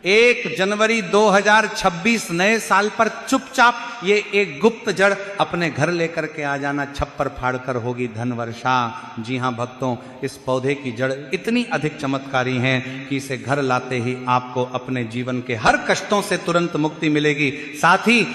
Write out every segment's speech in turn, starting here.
1 जनवरी 2026 नए साल पर चुपचाप ये एक गुप्त जड़ अपने घर लेकर के आ जाना, छप्पर फाड़कर होगी धन वर्षा। जी हाँ भक्तों, इस पौधे की जड़ इतनी अधिक चमत्कारी है कि इसे घर लाते ही आपको अपने जीवन के हर कष्टों से तुरंत मुक्ति मिलेगी। साथ ही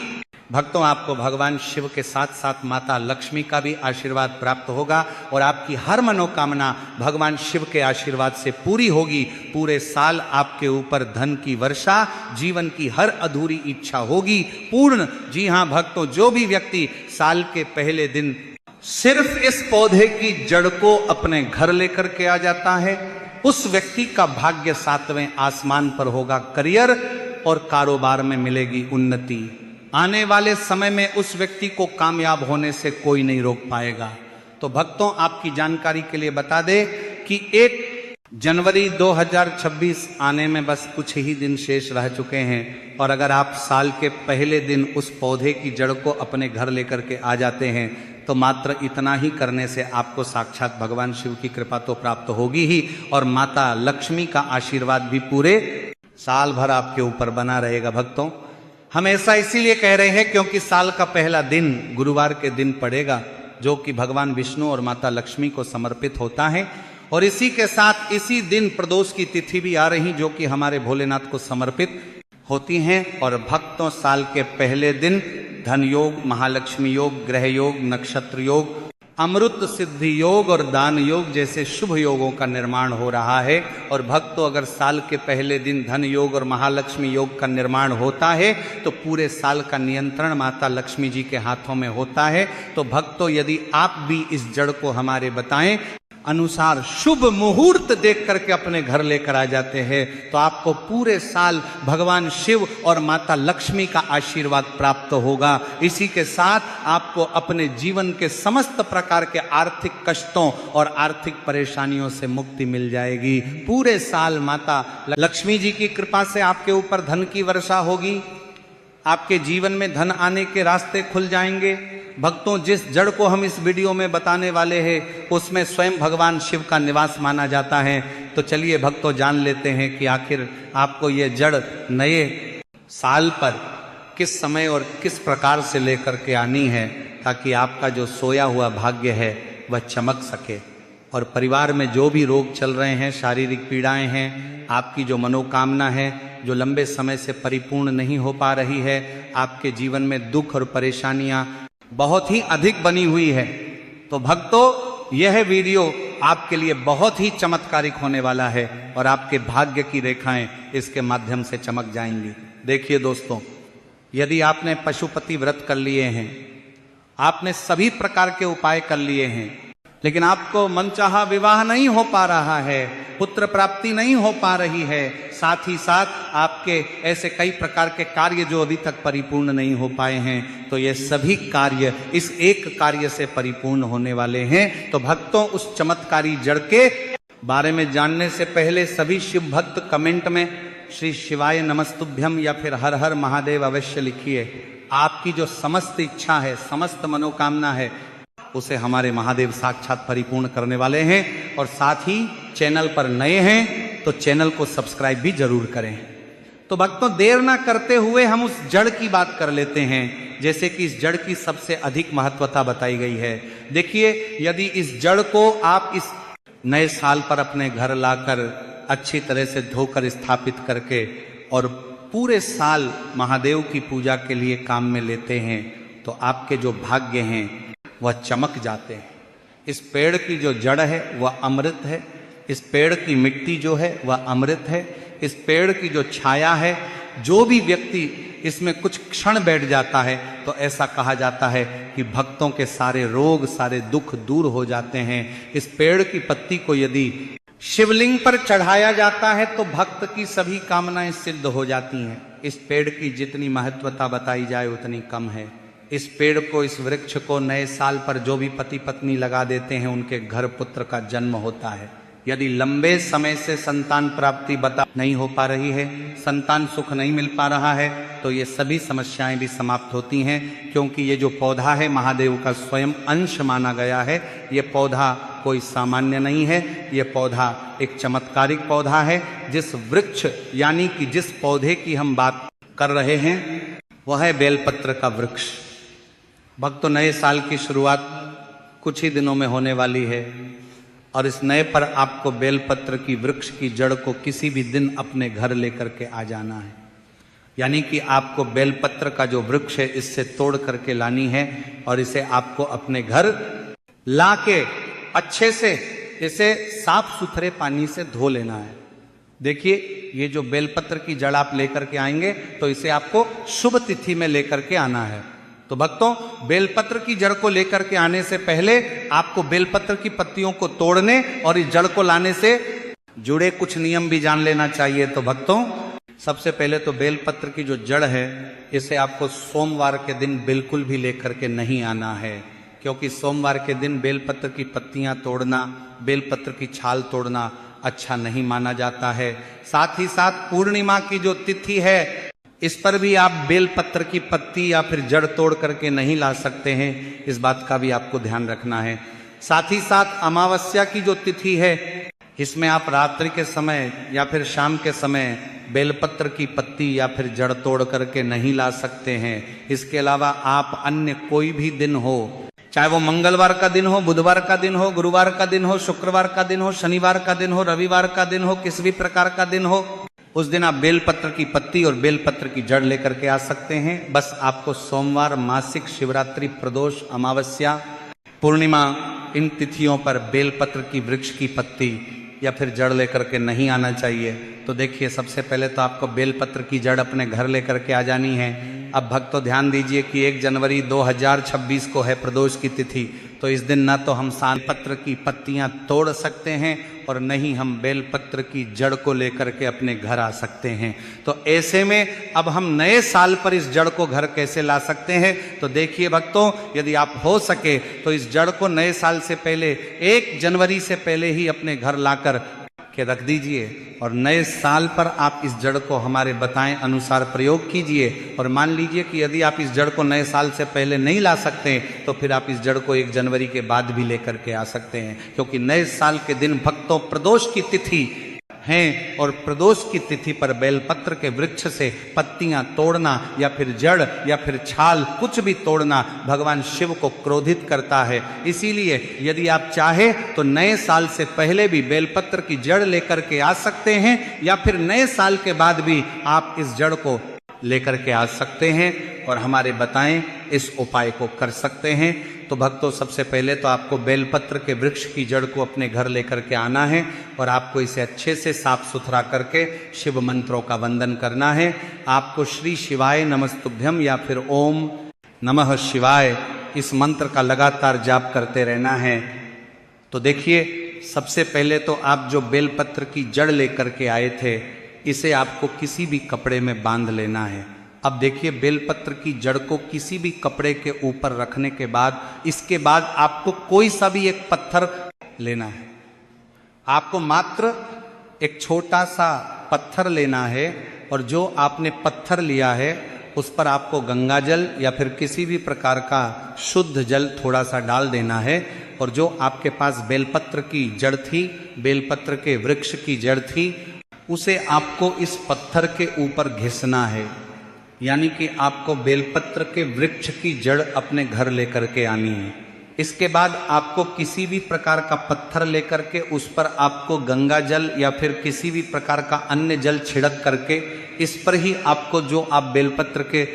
भक्तों, आपको भगवान शिव के साथ साथ माता लक्ष्मी का भी आशीर्वाद प्राप्त होगा और आपकी हर मनोकामना भगवान शिव के आशीर्वाद से पूरी होगी। पूरे साल आपके ऊपर धन की वर्षा, जीवन की हर अधूरी इच्छा होगी पूर्ण। जी हाँ भक्तों, जो भी व्यक्ति साल के पहले दिन सिर्फ इस पौधे की जड़ को अपने घर लेकर के आ जाता है, उस व्यक्ति का भाग्य 7वें आसमान पर होगा। करियर और कारोबार में मिलेगी उन्नति। आने वाले समय में उस व्यक्ति को कामयाब होने से कोई नहीं रोक पाएगा। तो भक्तों, आपकी जानकारी के लिए बता दें कि 1 जनवरी 2026 आने में बस कुछ ही दिन शेष रह चुके हैं और अगर आप साल के पहले दिन उस पौधे की जड़ को अपने घर लेकर के आ जाते हैं तो मात्र इतना ही करने से आपको साक्षात भगवान शिव की कृपा तो प्राप्त होगी ही और माता लक्ष्मी का आशीर्वाद भी पूरे साल भर आपके ऊपर बना रहेगा। भक्तों, हम ऐसा इसीलिए कह रहे हैं क्योंकि साल का पहला दिन गुरुवार के दिन पड़ेगा, जो कि भगवान विष्णु और माता लक्ष्मी को समर्पित होता है और इसी के साथ इसी दिन प्रदोष की तिथि भी आ रही, जो कि हमारे भोलेनाथ को समर्पित होती हैं। और भक्तों, साल के पहले दिन धन योग, महालक्ष्मी योग, ग्रह योग, नक्षत्र योग, अमृत सिद्धि योग और दान योग जैसे शुभ योगों का निर्माण हो रहा है। और भक्तों, अगर साल के पहले दिन धन योग और महालक्ष्मी योग का निर्माण होता है तो पूरे साल का नियंत्रण माता लक्ष्मी जी के हाथों में होता है। तो भक्तों, यदि आप भी इस जड़ को हमारे बताएं अनुसार शुभ मुहूर्त देख करके अपने घर लेकर आ जाते हैं तो आपको पूरे साल भगवान शिव और माता लक्ष्मी का आशीर्वाद प्राप्त होगा। इसी के साथ आपको अपने जीवन के समस्त प्रकार के आर्थिक कष्टों और आर्थिक परेशानियों से मुक्ति मिल जाएगी। पूरे साल माता लक्ष्मी जी की कृपा से आपके ऊपर धन की वर्षा होगी, आपके जीवन में धन आने के रास्ते खुल जाएंगे। भक्तों, जिस जड़ को हम इस वीडियो में बताने वाले हैं उसमें स्वयं भगवान शिव का निवास माना जाता है। तो चलिए भक्तों, जान लेते हैं कि आखिर आपको ये जड़ नए साल पर किस समय और किस प्रकार से लेकर के आनी है, ताकि आपका जो सोया हुआ भाग्य है वह चमक सके और परिवार में जो भी रोग चल रहे हैं, शारीरिक पीड़ाएं हैं, आपकी जो मनोकामना है जो लंबे समय से परिपूर्ण नहीं हो पा रही है, आपके जीवन में दुख और परेशानियां बहुत ही अधिक बनी हुई है, तो भक्तों यह वीडियो आपके लिए बहुत ही चमत्कारिक होने वाला है और आपके भाग्य की रेखाएं इसके माध्यम से चमक जाएंगी। देखिए दोस्तों, यदि आपने पशुपति व्रत कर लिए हैं, आपने सभी प्रकार के उपाय कर लिए हैं, लेकिन आपको मनचाहा विवाह नहीं हो पा रहा है, पुत्र प्राप्ति नहीं हो पा रही है, साथ ही साथ आपके ऐसे कई प्रकार के कार्य जो अभी तक परिपूर्ण नहीं हो पाए हैं, तो ये सभी कार्य इस एक कार्य से परिपूर्ण होने वाले हैं। तो भक्तों, उस चमत्कारी जड़ के बारे में जानने से पहले सभी शिव भक्त कमेंट में श्री शिवाय नमस्तुभ्यम या फिर हर हर महादेव अवश्य लिखिए। आपकी जो समस्त इच्छा है, समस्त मनोकामना है, उसे हमारे महादेव साक्षात परिपूर्ण करने वाले हैं। और साथ ही चैनल पर नए हैं तो चैनल को सब्सक्राइब भी जरूर करें। तो भक्तों, देर ना करते हुए हम उस जड़ की बात कर लेते हैं, जैसे कि इस जड़ की सबसे अधिक महत्वता बताई गई है। देखिए, यदि इस जड़ को आप इस नए साल पर अपने घर लाकर अच्छी तरह से धोकर स्थापित करके और पूरे साल महादेव की पूजा के लिए काम में लेते हैं तो आपके जो भाग्य हैं वह चमक जाते हैं। इस पेड़ की जो जड़ है वह अमृत है, इस पेड़ की मिट्टी जो है वह अमृत है, इस पेड़ की जो छाया है, जो भी व्यक्ति इसमें कुछ क्षण बैठ जाता है तो ऐसा कहा जाता है कि भक्तों के सारे रोग, सारे दुख दूर हो जाते हैं। इस पेड़ की पत्ती को यदि शिवलिंग पर चढ़ाया जाता है तो भक्त की सभी कामनाएं सिद्ध हो जाती हैं। इस पेड़ की जितनी महत्वता बताई जाए उतनी कम है। इस पेड़ को, इस वृक्ष को नए साल पर जो भी पति पत्नी लगा देते हैं उनके घर पुत्र का जन्म होता है। यदि लंबे समय से संतान प्राप्ति बता नहीं हो पा रही है, संतान सुख नहीं मिल पा रहा है, तो ये सभी समस्याएं भी समाप्त होती हैं, क्योंकि ये जो पौधा है महादेव का स्वयं अंश माना गया है। ये पौधा कोई सामान्य नहीं है। ये पौधा एक चमत्कारिक पौधा है। जिस वृक्ष यानी कि जिस पौधे की हम बात कर रहे हैं वह है बेलपत्र का वृक्ष। भक्तों, नए साल की शुरुआत कुछ ही दिनों में होने वाली है और इस नए पर आपको बेलपत्र की वृक्ष की जड़ को किसी भी दिन अपने घर लेकर के आ जाना है। यानी कि आपको बेलपत्र का जो वृक्ष है इससे तोड़ करके लानी है और इसे आपको अपने घर लाके अच्छे से इसे साफ सुथरे पानी से धो लेना है। देखिए, ये जो बेलपत्र की जड़ आप लेकर के आएंगे तो इसे आपको शुभ तिथि में लेकर के आना है। तो भक्तों, बेलपत्र की जड़ को लेकर के आने से पहले आपको बेलपत्र की पत्तियों को तोड़ने और इस जड़ को लाने से जुड़े कुछ नियम भी जान लेना चाहिए। तो भक्तों, सबसे पहले तो बेलपत्र की जो जड़ है इसे आपको सोमवार के दिन बिल्कुल भी लेकर के नहीं आना है, क्योंकि सोमवार के दिन बेलपत्र की पत्तियां तोड़ना, बेलपत्र की छाल तोड़ना अच्छा नहीं माना जाता है। साथ ही साथ पूर्णिमा की जो तिथि है इस पर भी आप बेलपत्र की पत्ती या फिर जड़ तोड़ करके नहीं ला सकते हैं, इस बात का भी आपको ध्यान रखना है। साथ ही साथ अमावस्या की जो तिथि है इसमें आप रात्रि के समय या फिर शाम के समय बेलपत्र की पत्ती या फिर जड़ तोड़ करके नहीं ला सकते हैं। इसके अलावा आप अन्य कोई भी दिन हो, चाहे वो मंगलवार का दिन हो, बुधवार का दिन हो, गुरुवार का दिन हो, शुक्रवार का दिन हो, शनिवार का दिन हो, रविवार का दिन हो, किसी भी प्रकार का दिन हो, उस दिन आप बेलपत्र की पत्ती और बेलपत्र की जड़ लेकर के आ सकते हैं। बस आपको सोमवार, मासिक, शिवरात्रि, प्रदोष, अमावस्या, पूर्णिमा इन तिथियों पर बेलपत्र की वृक्ष की पत्ती या फिर जड़ लेकर के नहीं आना चाहिए। तो देखिए, सबसे पहले तो आपको बेलपत्र की जड़ अपने घर लेकर के आ जानी है। अब भक्तों ध्यान दीजिए कि 1 जनवरी 2026 को है प्रदोष की तिथि, तो इस दिन ना तो हम बेलपत्र की पत्तियां तोड़ सकते हैं और नहीं हम बेलपत्र की जड़ को लेकर के अपने घर आ सकते हैं। तो ऐसे में अब हम नए साल पर इस जड़ को घर कैसे ला सकते हैं? तो देखिए भक्तों, यदि आप हो सके तो इस जड़ को नए साल से पहले 1 जनवरी से पहले ही अपने घर लाकर के रख दीजिए और नए साल पर आप इस जड़ को हमारे बताएं अनुसार प्रयोग कीजिए। और मान लीजिए कि यदि आप इस जड़ को नए साल से पहले नहीं ला सकते तो फिर आप इस जड़ को 1 जनवरी के बाद भी लेकर के आ सकते हैं, क्योंकि नए साल के दिन भक्तों प्रदोष की तिथि हैं और प्रदोष की तिथि पर बेलपत्र के वृक्ष से पत्तियां तोड़ना या फिर जड़ या फिर छाल कुछ भी तोड़ना भगवान शिव को क्रोधित करता है। इसीलिए यदि आप चाहे तो नए साल से पहले भी बेलपत्र की जड़ लेकर के आ सकते हैं या फिर नए साल के बाद भी आप इस जड़ को लेकर के आ सकते हैं और हमारे बताएं इस उपाय को कर सकते हैं। तो भक्तों, सबसे पहले तो आपको बेलपत्र के वृक्ष की जड़ को अपने घर लेकर के आना है और आपको इसे अच्छे से साफ सुथरा करके शिव मंत्रों का वंदन करना है। आपको श्री शिवाय नमस्तुभ्यम या फिर ओम नमः शिवाय इस मंत्र का लगातार जाप करते रहना है। तो देखिए, सबसे पहले तो आप जो बेलपत्र की जड़ लेकर के आए थे इसे आपको किसी भी कपड़े में बांध लेना है। अब देखिए, बेलपत्र की जड़ को किसी भी कपड़े के ऊपर रखने के बाद इसके बाद आपको कोई सा भी एक पत्थर लेना है। आपको मात्र एक छोटा सा पत्थर लेना है और जो आपने पत्थर लिया है उस पर आपको गंगा जल या फिर किसी भी प्रकार का शुद्ध जल थोड़ा सा डाल देना है और जो आपके पास बेलपत्र की जड़ थी, बेलपत्र के वृक्ष की जड़ थी, उसे आपको इस पत्थर के ऊपर घिसना है। यानी कि आपको बेलपत्र के वृक्ष की जड़ अपने घर लेकर के आनी है। इसके बाद आपको किसी भी प्रकार का पत्थर लेकर के उस पर आपको गंगा जल या फिर किसी भी प्रकार का अन्य जल छिड़क करके इस पर ही आपको जो आप बेलपत्र के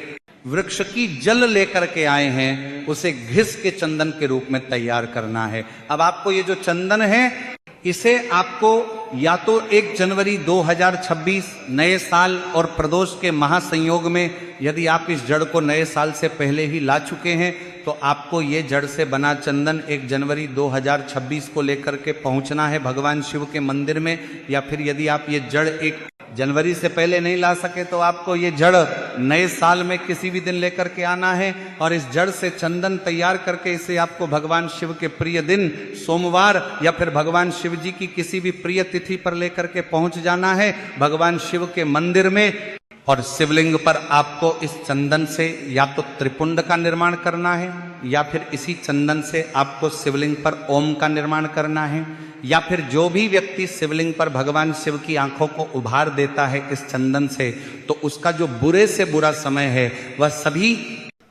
वृक्ष की जल लेकर के आए हैं उसे घिस के चंदन के रूप में तैयार करना है। अब आपको ये जो चंदन है इसे आपको या तो 1 जनवरी 2026 नए साल और प्रदोष के महासंयोग में यदि आप इस जड़ को नए साल से पहले ही ला चुके हैं तो आपको ये जड़ से बना चंदन 1 जनवरी 2026 को लेकर के पहुंचना है भगवान शिव के मंदिर में। या फिर यदि आप ये जड़ 1 जनवरी से पहले नहीं ला सके तो आपको ये जड़ नए साल में किसी भी दिन लेकर के आना है और इस जड़ से चंदन तैयार करके इसे आपको भगवान शिव के प्रिय दिन सोमवार या फिर भगवान शिव जी की किसी भी प्रिय तिथि पर लेकर के पहुंच जाना है भगवान शिव के मंदिर में। और शिवलिंग पर आपको इस चंदन से या तो त्रिपुंड का निर्माण करना है, या फिर इसी चंदन से आपको शिवलिंग पर ओम का निर्माण करना है, या फिर जो भी व्यक्ति शिवलिंग पर भगवान शिव की आंखों को उभार देता है इस चंदन से, तो उसका जो बुरे से बुरा समय है वह सभी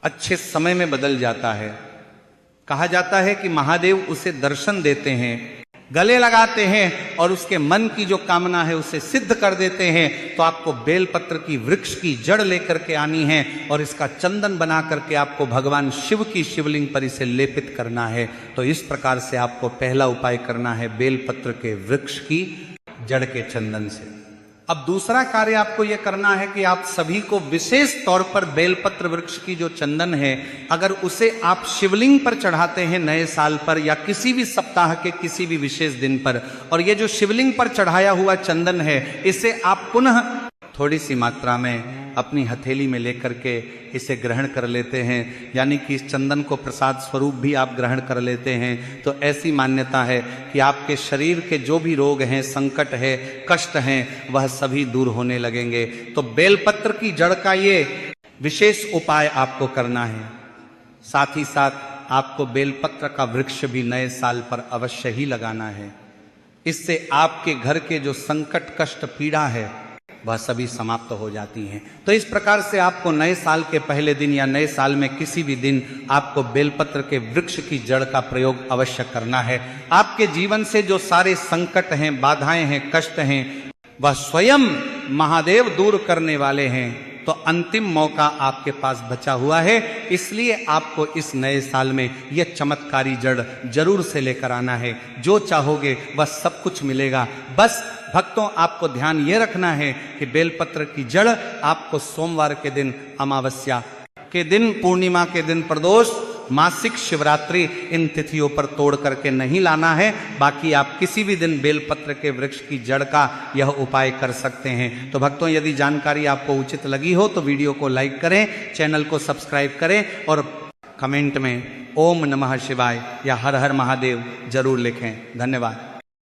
अच्छे समय में बदल जाता है। कहा जाता है कि महादेव उसे दर्शन देते हैं, गले लगाते हैं और उसके मन की जो कामना है उसे सिद्ध कर देते हैं। तो आपको बेलपत्र की वृक्ष की जड़ लेकर के आनी है और इसका चंदन बना करके आपको भगवान शिव की शिवलिंग पर इसे लेपित करना है। तो इस प्रकार से आपको पहला उपाय करना है बेलपत्र के वृक्ष की जड़ के चंदन से। अब दूसरा कार्य आपको यह करना है कि आप सभी को विशेष तौर पर बेलपत्र वृक्ष की जो चंदन है, अगर उसे आप शिवलिंग पर चढ़ाते हैं नए साल पर या किसी भी सप्ताह के किसी भी विशेष दिन पर, और ये जो शिवलिंग पर चढ़ाया हुआ चंदन है इसे आप पुनः थोड़ी सी मात्रा में अपनी हथेली में लेकर के इसे ग्रहण कर लेते हैं, यानी कि इस चंदन को प्रसाद स्वरूप भी आप ग्रहण कर लेते हैं। तो ऐसी मान्यता है कि आपके शरीर के जो भी रोग हैं, संकट है, कष्ट हैं, वह सभी दूर होने लगेंगे। तो बेलपत्र की जड़ का ये विशेष उपाय आपको करना है। साथ ही साथ आपको बेलपत्र का वृक्ष भी नए साल पर अवश्य ही लगाना है। इससे आपके घर के जो संकट, कष्ट, पीड़ा है वह सभी समाप्त हो जाती हैं। तो इस प्रकार से आपको नए साल के पहले दिन या नए साल में किसी भी दिन आपको बेलपत्र के वृक्ष की जड़ का प्रयोग अवश्य करना है। आपके जीवन से जो सारे संकट हैं, बाधाएं हैं, कष्ट हैं, वह स्वयं महादेव दूर करने वाले हैं। तो अंतिम मौका आपके पास बचा हुआ है, इसलिए आपको इस नए साल में यह चमत्कारी जड़ जरूर से लेकर आना है। जो चाहोगे वह सब कुछ मिलेगा। बस भक्तों, आपको ध्यान ये रखना है कि बेलपत्र की जड़ आपको सोमवार के दिन, अमावस्या के दिन, पूर्णिमा के दिन, प्रदोष, मासिक, शिवरात्रि, इन तिथियों पर तोड़ करके नहीं लाना है। बाकी आप किसी भी दिन बेलपत्र के वृक्ष की जड़ का यह उपाय कर सकते हैं। तो भक्तों, यदि जानकारी आपको उचित लगी हो तो वीडियो को लाइक करें, चैनल को सब्सक्राइब करें और कमेंट में ओम नमः शिवाय या हर हर महादेव जरूर लिखें। धन्यवाद।